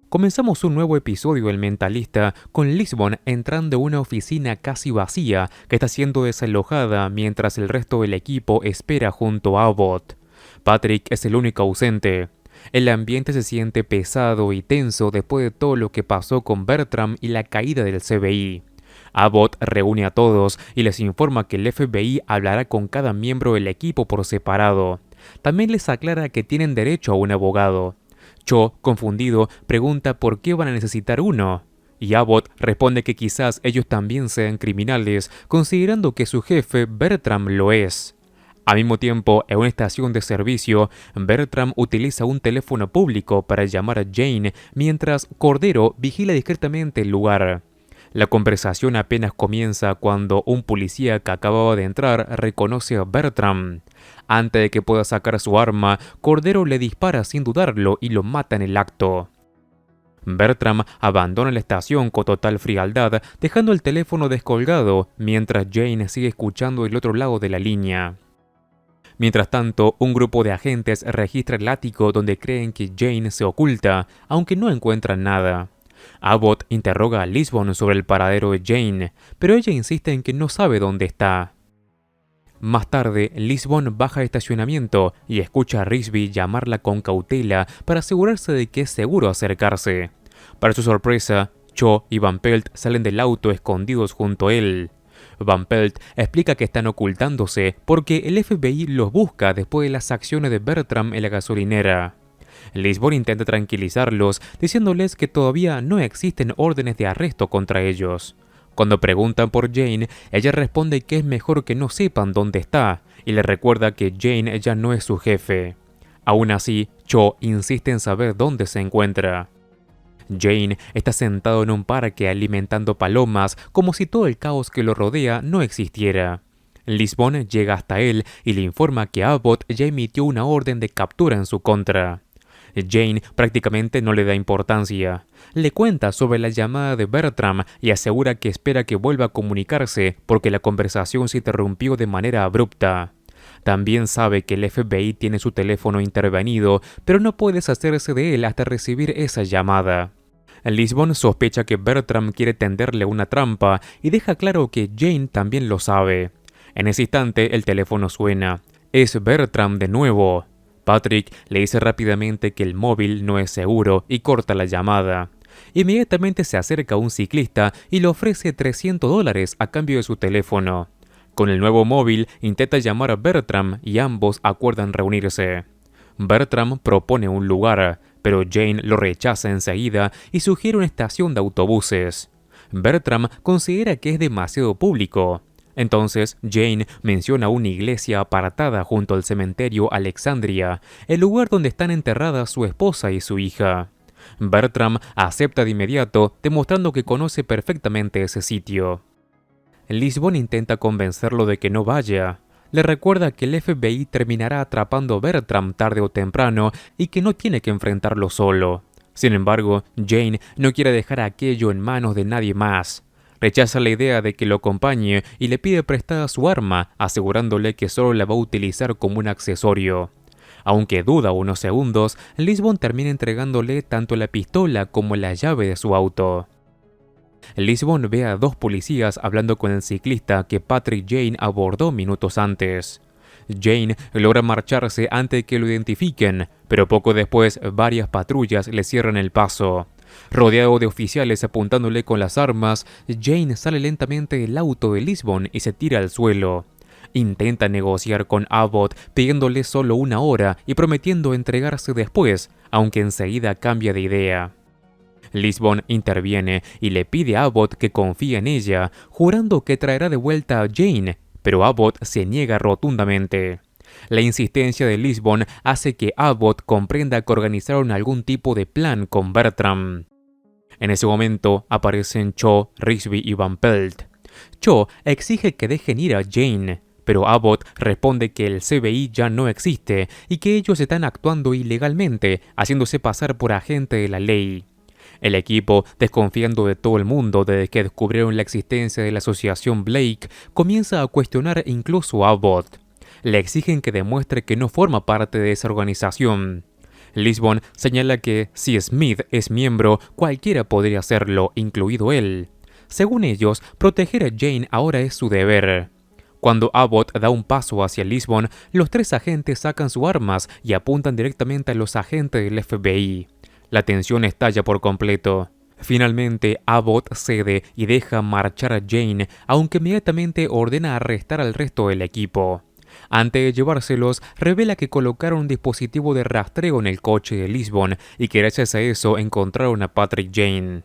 Comenzamos un nuevo episodio del Mentalista con Lisbon entrando a una oficina casi vacía que está siendo desalojada mientras el resto del equipo espera junto a Abbott. Patrick es el único ausente. El ambiente se siente pesado y tenso después de todo lo que pasó con Bertram y la caída del CBI. Abbott reúne a todos y les informa que el FBI hablará con cada miembro del equipo por separado. También les aclara que tienen derecho a un abogado. Cho, confundido, pregunta por qué van a necesitar uno. Y Abbott responde que quizás ellos también sean criminales, considerando que su jefe, Bertram, lo es. Al mismo tiempo, en una estación de servicio, Bertram utiliza un teléfono público para llamar a Jane, mientras Cordero vigila discretamente el lugar. La conversación apenas comienza cuando un policía que acababa de entrar reconoce a Bertram. Antes de que pueda sacar su arma, Cordero le dispara sin dudarlo y lo mata en el acto. Bertram abandona la estación con total frialdad, dejando el teléfono descolgado, mientras Jane sigue escuchando del otro lado de la línea. Mientras tanto, un grupo de agentes registra el ático donde creen que Jane se oculta, aunque no encuentran nada. Abbott interroga a Lisbon sobre el paradero de Jane, pero ella insiste en que no sabe dónde está. Más tarde, Lisbon baja al estacionamiento y escucha a Risby llamarla con cautela para asegurarse de que es seguro acercarse. Para su sorpresa, Cho y Van Pelt salen del auto escondidos junto a él. Van Pelt explica que están ocultándose porque el FBI los busca después de las acciones de Bertram en la gasolinera. Lisbon intenta tranquilizarlos, diciéndoles que todavía no existen órdenes de arresto contra ellos. Cuando preguntan por Jane, ella responde que es mejor que no sepan dónde está, y le recuerda que Jane ya no es su jefe. Aún así, Cho insiste en saber dónde se encuentra. Jane está sentado en un parque alimentando palomas como si todo el caos que lo rodea no existiera. Lisbon llega hasta él y le informa que Abbott ya emitió una orden de captura en su contra. Jane prácticamente no le da importancia. Le cuenta sobre la llamada de Bertram y asegura que espera que vuelva a comunicarse porque la conversación se interrumpió de manera abrupta. También sabe que el FBI tiene su teléfono intervenido, pero no puede deshacerse de él hasta recibir esa llamada. Lisbon sospecha que Bertram quiere tenderle una trampa y deja claro que Jane también lo sabe. En ese instante el teléfono suena. Es Bertram de nuevo. Patrick le dice rápidamente que el móvil no es seguro y corta la llamada. Inmediatamente se acerca un ciclista y le ofrece $300 a cambio de su teléfono. Con el nuevo móvil intenta llamar a Bertram y ambos acuerdan reunirse. Bertram propone un lugar, pero Jane lo rechaza enseguida y sugiere una estación de autobuses. Bertram considera que es demasiado público. Entonces, Jane menciona una iglesia apartada junto al cementerio Alexandria, el lugar donde están enterradas su esposa y su hija. Bertram acepta de inmediato, demostrando que conoce perfectamente ese sitio. Lisbon intenta convencerlo de que no vaya. Le recuerda que el FBI terminará atrapando a Bertram tarde o temprano y que no tiene que enfrentarlo solo. Sin embargo, Jane no quiere dejar aquello en manos de nadie más. Rechaza la idea de que lo acompañe y le pide prestada su arma, asegurándole que solo la va a utilizar como un accesorio. Aunque duda unos segundos, Lisbon termina entregándole tanto la pistola como la llave de su auto. Lisbon ve a dos policías hablando con el ciclista que Patrick Jane abordó minutos antes. Jane logra marcharse antes de que lo identifiquen, pero poco después varias patrullas le cierran el paso. Rodeado de oficiales apuntándole con las armas, Jane sale lentamente del auto de Lisbon y se tira al suelo. Intenta negociar con Abbott pidiéndole solo una hora y prometiendo entregarse después, aunque enseguida cambia de idea. Lisbon interviene y le pide a Abbott que confíe en ella, jurando que traerá de vuelta a Jane, pero Abbott se niega rotundamente. La insistencia de Lisbon hace que Abbott comprenda que organizaron algún tipo de plan con Bertram. En ese momento aparecen Cho, Risby y Van Pelt. Cho exige que dejen ir a Jane, pero Abbott responde que el CBI ya no existe y que ellos están actuando ilegalmente, haciéndose pasar por agente de la ley. El equipo, desconfiando de todo el mundo desde que descubrieron la existencia de la asociación Blake, comienza a cuestionar incluso a Abbott. Le exigen que demuestre que no forma parte de esa organización. Lisbon señala que si Smith es miembro, cualquiera podría hacerlo, incluido él. Según ellos, proteger a Jane ahora es su deber. Cuando Abbott da un paso hacia Lisbon, los tres agentes sacan sus armas y apuntan directamente a los agentes del FBI. La tensión estalla por completo. Finalmente, Abbott cede y deja marchar a Jane, aunque inmediatamente ordena arrestar al resto del equipo. Antes de llevárselos, revela que colocaron un dispositivo de rastreo en el coche de Lisbon y que gracias a eso encontraron a Patrick Jane.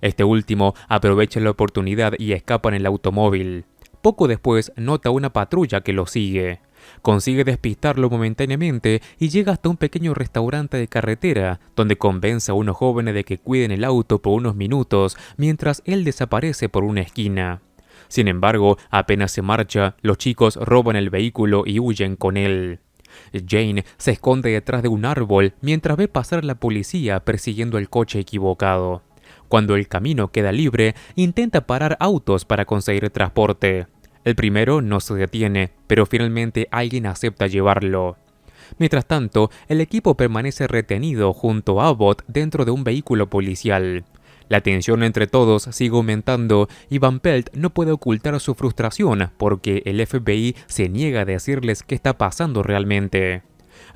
Este último aprovecha la oportunidad y escapa en el automóvil. Poco después nota una patrulla que lo sigue. Consigue despistarlo momentáneamente y llega hasta un pequeño restaurante de carretera, donde convence a unos jóvenes de que cuiden el auto por unos minutos mientras él desaparece por una esquina. Sin embargo, apenas se marcha, los chicos roban el vehículo y huyen con él. Jane se esconde detrás de un árbol mientras ve pasar la policía persiguiendo el coche equivocado. Cuando el camino queda libre, intenta parar autos para conseguir transporte. El primero no se detiene, pero finalmente alguien acepta llevarlo. Mientras tanto, el equipo permanece retenido junto a Abbott dentro de un vehículo policial. La tensión entre todos sigue aumentando y Van Pelt no puede ocultar su frustración porque el FBI se niega a decirles qué está pasando realmente.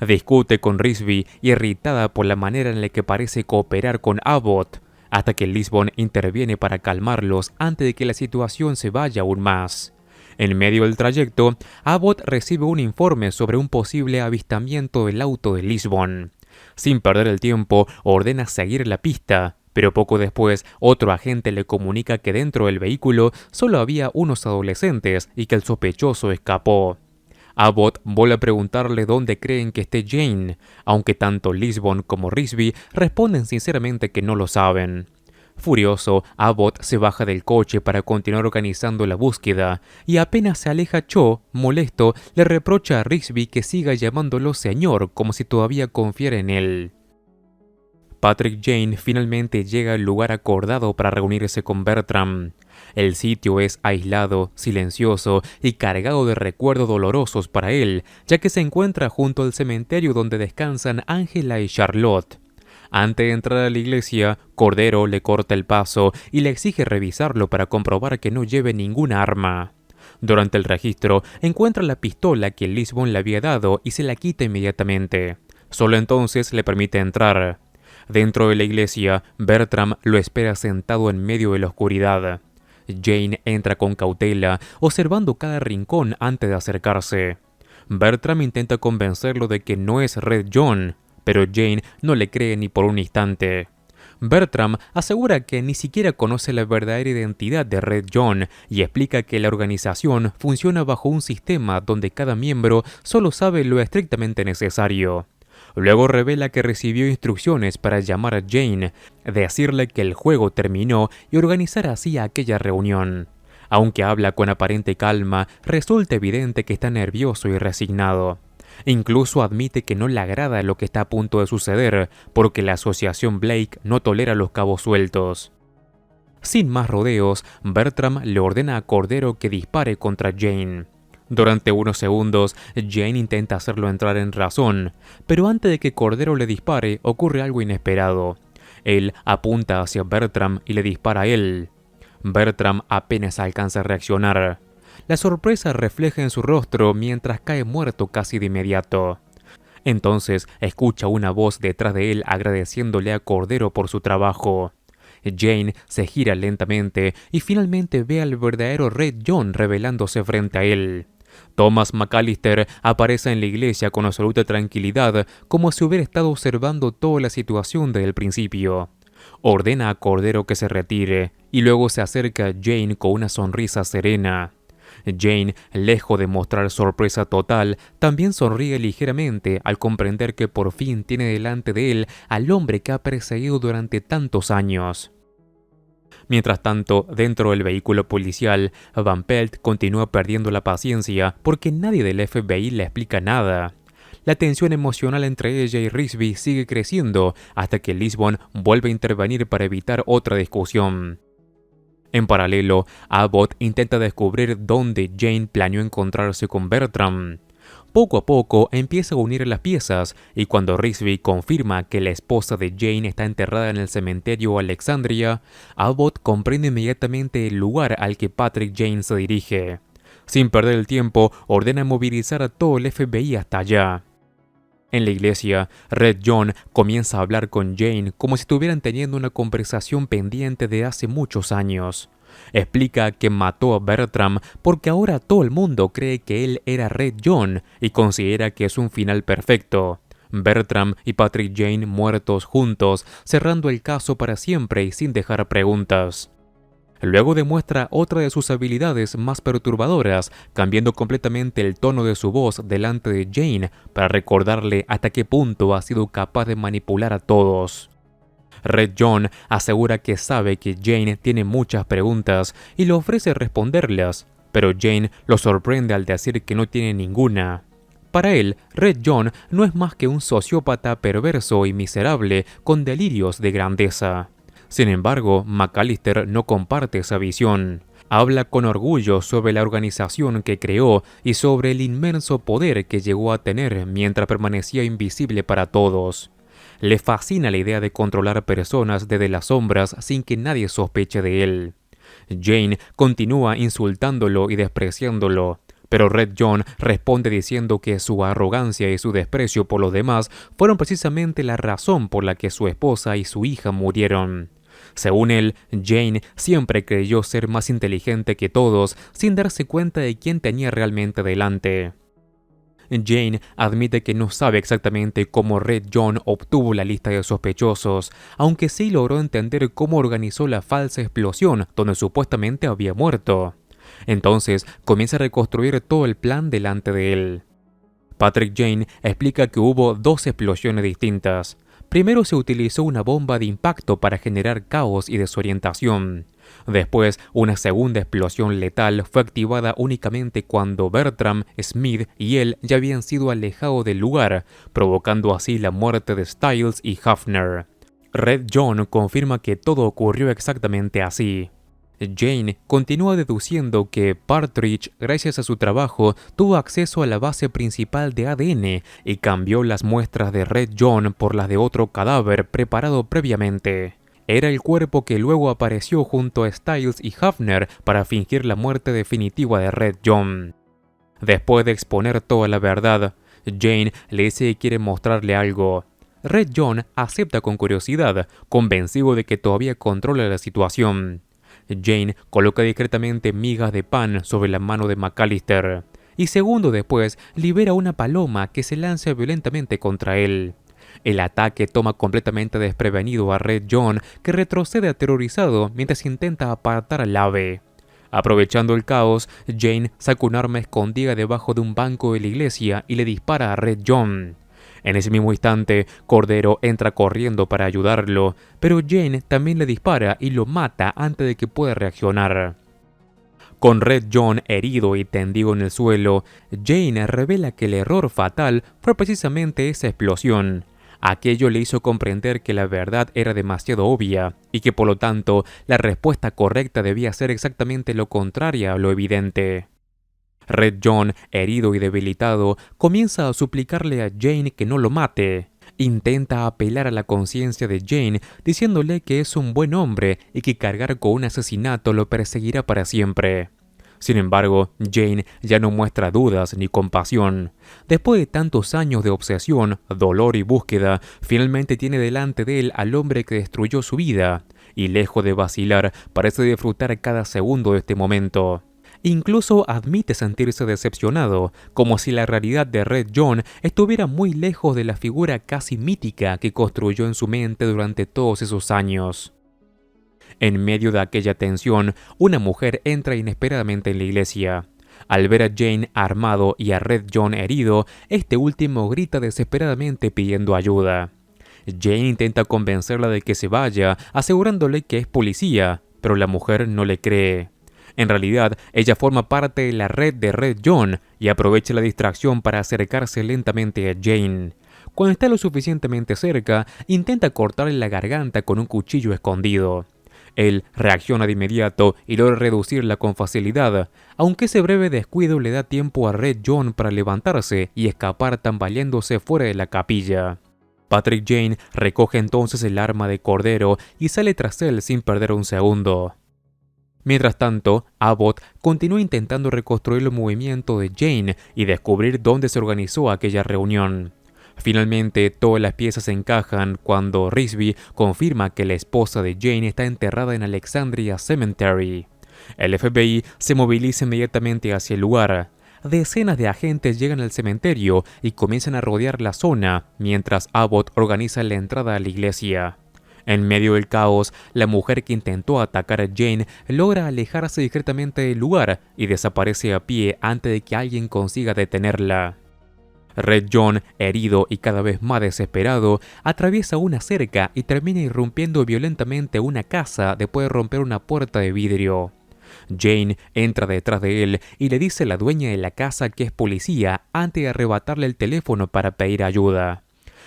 Discute con Risby, irritada por la manera en la que parece cooperar con Abbott, hasta que Lisbon interviene para calmarlos antes de que la situación se vaya aún más. En medio del trayecto, Abbott recibe un informe sobre un posible avistamiento del auto de Lisbon. Sin perder el tiempo, ordena seguir la pista, pero poco después otro agente le comunica que dentro del vehículo solo había unos adolescentes y que el sospechoso escapó. Abbott vuelve a preguntarle dónde creen que esté Jane, aunque tanto Lisbon como Risby responden sinceramente que no lo saben. Furioso, Abbott se baja del coche para continuar organizando la búsqueda, y apenas se aleja Cho, molesto, le reprocha a Risby que siga llamándolo señor como si todavía confiara en él. Patrick Jane finalmente llega al lugar acordado para reunirse con Bertram. El sitio es aislado, silencioso y cargado de recuerdos dolorosos para él, ya que se encuentra junto al cementerio donde descansan Angela y Charlotte. Antes de entrar a la iglesia, Cordero le corta el paso y le exige revisarlo para comprobar que no lleve ninguna arma. Durante el registro, encuentra la pistola que Lisbon le había dado y se la quita inmediatamente. Solo entonces le permite entrar. Dentro de la iglesia, Bertram lo espera sentado en medio de la oscuridad. Jane entra con cautela, observando cada rincón antes de acercarse. Bertram intenta convencerlo de que no es Red John, pero Jane no le cree ni por un instante. Bertram asegura que ni siquiera conoce la verdadera identidad de Red John y explica que la organización funciona bajo un sistema donde cada miembro solo sabe lo estrictamente necesario. Luego revela que recibió instrucciones para llamar a Jane, decirle que el juego terminó y organizar así aquella reunión. Aunque habla con aparente calma, resulta evidente que está nervioso y resignado. Incluso admite que no le agrada lo que está a punto de suceder, porque la asociación Blake no tolera los cabos sueltos. Sin más rodeos, Bertram le ordena a Cordero que dispare contra Jane. Durante unos segundos, Jane intenta hacerlo entrar en razón, pero antes de que Cordero le dispare, ocurre algo inesperado. Él apunta hacia Bertram y le dispara a él. Bertram apenas alcanza a reaccionar. La sorpresa refleja en su rostro mientras cae muerto casi de inmediato. Entonces escucha una voz detrás de él agradeciéndole a Cordero por su trabajo. Jane se gira lentamente y finalmente ve al verdadero Red John revelándose frente a él. Thomas McAllister aparece en la iglesia con absoluta tranquilidad, como si hubiera estado observando toda la situación desde el principio. Ordena a Cordero que se retire y luego se acerca a Jane con una sonrisa serena. Jane, lejos de mostrar sorpresa total, también sonríe ligeramente al comprender que por fin tiene delante de él al hombre que ha perseguido durante tantos años. Mientras tanto, dentro del vehículo policial, Van Pelt continúa perdiendo la paciencia porque nadie del FBI le explica nada. La tensión emocional entre ella y Risby sigue creciendo hasta que Lisbon vuelve a intervenir para evitar otra discusión. En paralelo, Abbott intenta descubrir dónde Jane planeó encontrarse con Bertram. Poco a poco empieza a unir las piezas y cuando Rigsby confirma que la esposa de Jane está enterrada en el cementerio Alexandria, Abbott comprende inmediatamente el lugar al que Patrick Jane se dirige. Sin perder el tiempo, ordena movilizar a todo el FBI hasta allá. En la iglesia, Red John comienza a hablar con Jane como si estuvieran teniendo una conversación pendiente de hace muchos años. Explica que mató a Bertram porque ahora todo el mundo cree que él era Red John y considera que es un final perfecto. Bertram y Patrick Jane muertos juntos, cerrando el caso para siempre y sin dejar preguntas. Luego demuestra otra de sus habilidades más perturbadoras, cambiando completamente el tono de su voz delante de Jane para recordarle hasta qué punto ha sido capaz de manipular a todos. Red John asegura que sabe que Jane tiene muchas preguntas y le ofrece responderlas, pero Jane lo sorprende al decir que no tiene ninguna. Para él, Red John no es más que un sociópata perverso y miserable con delirios de grandeza. Sin embargo, McAllister no comparte esa visión. Habla con orgullo sobre la organización que creó y sobre el inmenso poder que llegó a tener mientras permanecía invisible para todos. Le fascina la idea de controlar personas desde las sombras sin que nadie sospeche de él. Jane continúa insultándolo y despreciándolo, pero Red John responde diciendo que su arrogancia y su desprecio por los demás fueron precisamente la razón por la que su esposa y su hija murieron. Según él, Jane siempre creyó ser más inteligente que todos sin darse cuenta de quién tenía realmente delante. Jane admite que no sabe exactamente cómo Red John obtuvo la lista de sospechosos, aunque sí logró entender cómo organizó la falsa explosión donde supuestamente había muerto. Entonces comienza a reconstruir todo el plan delante de él. Patrick Jane explica que hubo dos explosiones distintas. Primero se utilizó una bomba de impacto para generar caos y desorientación. Después, una segunda explosión letal fue activada únicamente cuando Bertram, Smith y él ya habían sido alejados del lugar, provocando así la muerte de Stiles y Hafner. Red John confirma que todo ocurrió exactamente así. Jane continúa deduciendo que Partridge, gracias a su trabajo, tuvo acceso a la base principal de ADN y cambió las muestras de Red John por las de otro cadáver preparado previamente. Era el cuerpo que luego apareció junto a Stiles y Hafner para fingir la muerte definitiva de Red John. Después de exponer toda la verdad, Jane le dice que quiere mostrarle algo. Red John acepta con curiosidad, convencido de que todavía controla la situación. Jane coloca discretamente migas de pan sobre la mano de McAllister y segundos después libera una paloma que se lanza violentamente contra él. El ataque toma completamente desprevenido a Red John, que retrocede aterrorizado mientras intenta apartar al ave. Aprovechando el caos, Jane saca un arma escondida debajo de un banco de la iglesia y le dispara a Red John. En ese mismo instante, Cordero entra corriendo para ayudarlo, pero Jane también le dispara y lo mata antes de que pueda reaccionar. Con Red John herido y tendido en el suelo, Jane revela que el error fatal fue precisamente esa explosión. Aquello le hizo comprender que la verdad era demasiado obvia y que por lo tanto la respuesta correcta debía ser exactamente lo contrario a lo evidente. Red John, herido y debilitado, comienza a suplicarle a Jane que no lo mate. Intenta apelar a la conciencia de Jane, diciéndole que es un buen hombre y que cargar con un asesinato lo perseguirá para siempre. Sin embargo, Jane ya no muestra dudas ni compasión. Después de tantos años de obsesión, dolor y búsqueda, finalmente tiene delante de él al hombre que destruyó su vida, y lejos de vacilar, parece disfrutar cada segundo de este momento. Incluso admite sentirse decepcionado, como si la realidad de Red John estuviera muy lejos de la figura casi mítica que construyó en su mente durante todos esos años. En medio de aquella tensión, una mujer entra inesperadamente en la iglesia. Al ver a Jane armado y a Red John herido, este último grita desesperadamente pidiendo ayuda. Jane intenta convencerla de que se vaya, asegurándole que es policía, pero la mujer no le cree. En realidad, ella forma parte de la red de Red John y aprovecha la distracción para acercarse lentamente a Jane. Cuando está lo suficientemente cerca, intenta cortarle la garganta con un cuchillo escondido. Él reacciona de inmediato y logra reducirla con facilidad, aunque ese breve descuido le da tiempo a Red John para levantarse y escapar tambaleándose fuera de la capilla. Patrick Jane recoge entonces el arma de Cordero y sale tras él sin perder un segundo. Mientras tanto, Abbott continúa intentando reconstruir el movimiento de Jane y descubrir dónde se organizó aquella reunión. Finalmente, todas las piezas encajan cuando Risby confirma que la esposa de Jane está enterrada en Alexandria Cemetery. El FBI se moviliza inmediatamente hacia el lugar. Decenas de agentes llegan al cementerio y comienzan a rodear la zona, mientras Abbott organiza la entrada a la iglesia. En medio del caos, la mujer que intentó atacar a Jane logra alejarse discretamente del lugar y desaparece a pie antes de que alguien consiga detenerla. Red John, herido y cada vez más desesperado, atraviesa una cerca y termina irrumpiendo violentamente una casa después de romper una puerta de vidrio. Jane entra detrás de él y le dice a la dueña de la casa que es policía antes de arrebatarle el teléfono para pedir ayuda.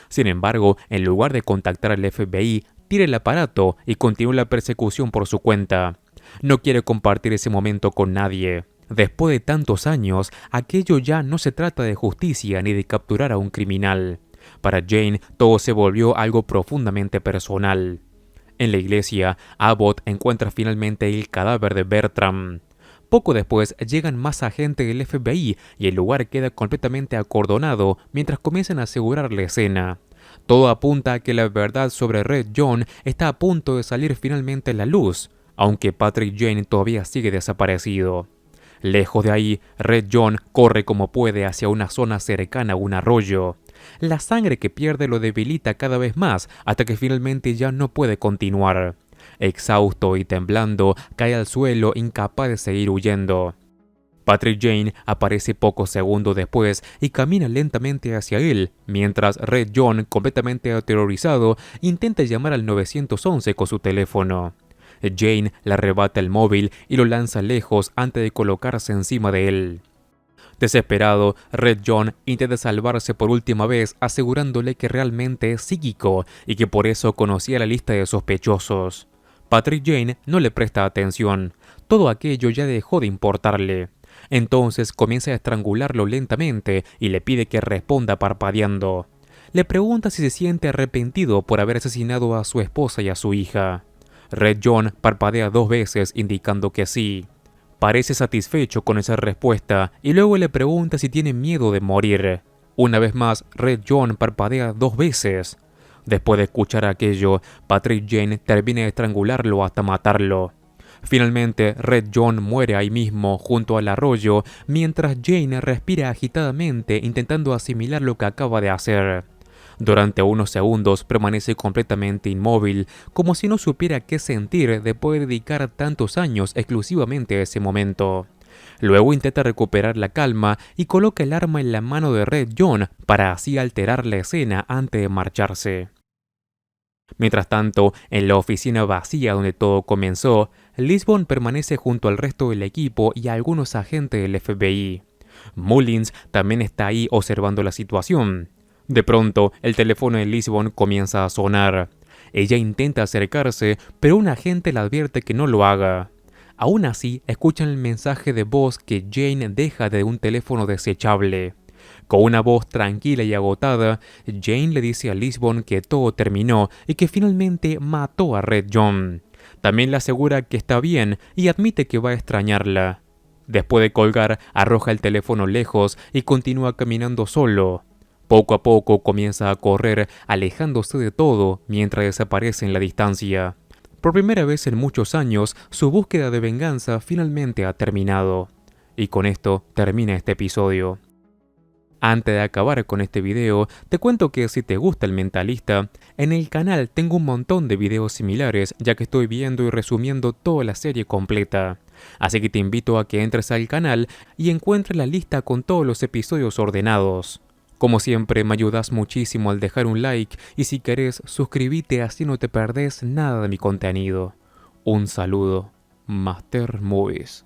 Sin embargo, en lugar de contactar al FBI, tira el aparato y continúa la persecución por su cuenta. No quiere compartir ese momento con nadie. Después de tantos años, aquello ya no se trata de justicia ni de capturar a un criminal. Para Jane, todo se volvió algo profundamente personal. En la iglesia, Abbott encuentra finalmente el cadáver de Bertram. Poco después llegan más agentes del FBI y el lugar queda completamente acordonado mientras comienzan a asegurar la escena. Todo apunta a que la verdad sobre Red John está a punto de salir finalmente a la luz, aunque Patrick Jane todavía sigue desaparecido. Lejos de ahí, Red John corre como puede hacia una zona cercana a un arroyo. La sangre que pierde lo debilita cada vez más hasta que finalmente ya no puede continuar. Exhausto y temblando, cae al suelo incapaz de seguir huyendo. Patrick Jane aparece pocos segundos después y camina lentamente hacia él, mientras Red John, completamente aterrorizado, intenta llamar al 911 con su teléfono. Jane le arrebata el móvil y lo lanza lejos antes de colocarse encima de él. Desesperado, Red John intenta salvarse por última vez asegurándole que realmente es psíquico y que por eso conocía la lista de sospechosos. Patrick Jane no le presta atención. Todo aquello ya dejó de importarle. Entonces comienza a estrangularlo lentamente y le pide que responda parpadeando. Le pregunta si se siente arrepentido por haber asesinado a su esposa y a su hija. Red John parpadea 2 veces indicando que sí. Parece satisfecho con esa respuesta y luego le pregunta si tiene miedo de morir. Una vez más, Red John parpadea 2 veces. Después de escuchar aquello, Patrick Jane termina de estrangularlo hasta matarlo. Finalmente, Red John muere ahí mismo, junto al arroyo, mientras Jane respira agitadamente intentando asimilar lo que acaba de hacer. Durante unos segundos permanece completamente inmóvil, como si no supiera qué sentir después de dedicar tantos años exclusivamente a ese momento. Luego intenta recuperar la calma y coloca el arma en la mano de Red John para así alterar la escena antes de marcharse. Mientras tanto, en la oficina vacía donde todo comenzó, Lisbon permanece junto al resto del equipo y a algunos agentes del FBI. Mullins también está ahí observando la situación. De pronto, el teléfono de Lisbon comienza a sonar. Ella intenta acercarse, pero un agente le advierte que no lo haga. Aún así, escuchan el mensaje de voz que Jane deja de un teléfono desechable. Con una voz tranquila y agotada, Jane le dice a Lisbon que todo terminó y que finalmente mató a Red John. También le asegura que está bien y admite que va a extrañarla. Después de colgar, arroja el teléfono lejos y continúa caminando solo. Poco a poco comienza a correr, alejándose de todo mientras desaparece en la distancia. Por primera vez en muchos años, su búsqueda de venganza finalmente ha terminado. Y con esto termina este episodio. Antes de acabar con este video, te cuento que si te gusta El Mentalista, en el canal tengo un montón de videos similares, ya que estoy viendo y resumiendo toda la serie completa. Así que te invito a que entres al canal y encuentres la lista con todos los episodios ordenados. Como siempre, me ayudas muchísimo al dejar un like y si querés, suscríbete así no te perdés nada de mi contenido. Un saludo, Master Movies.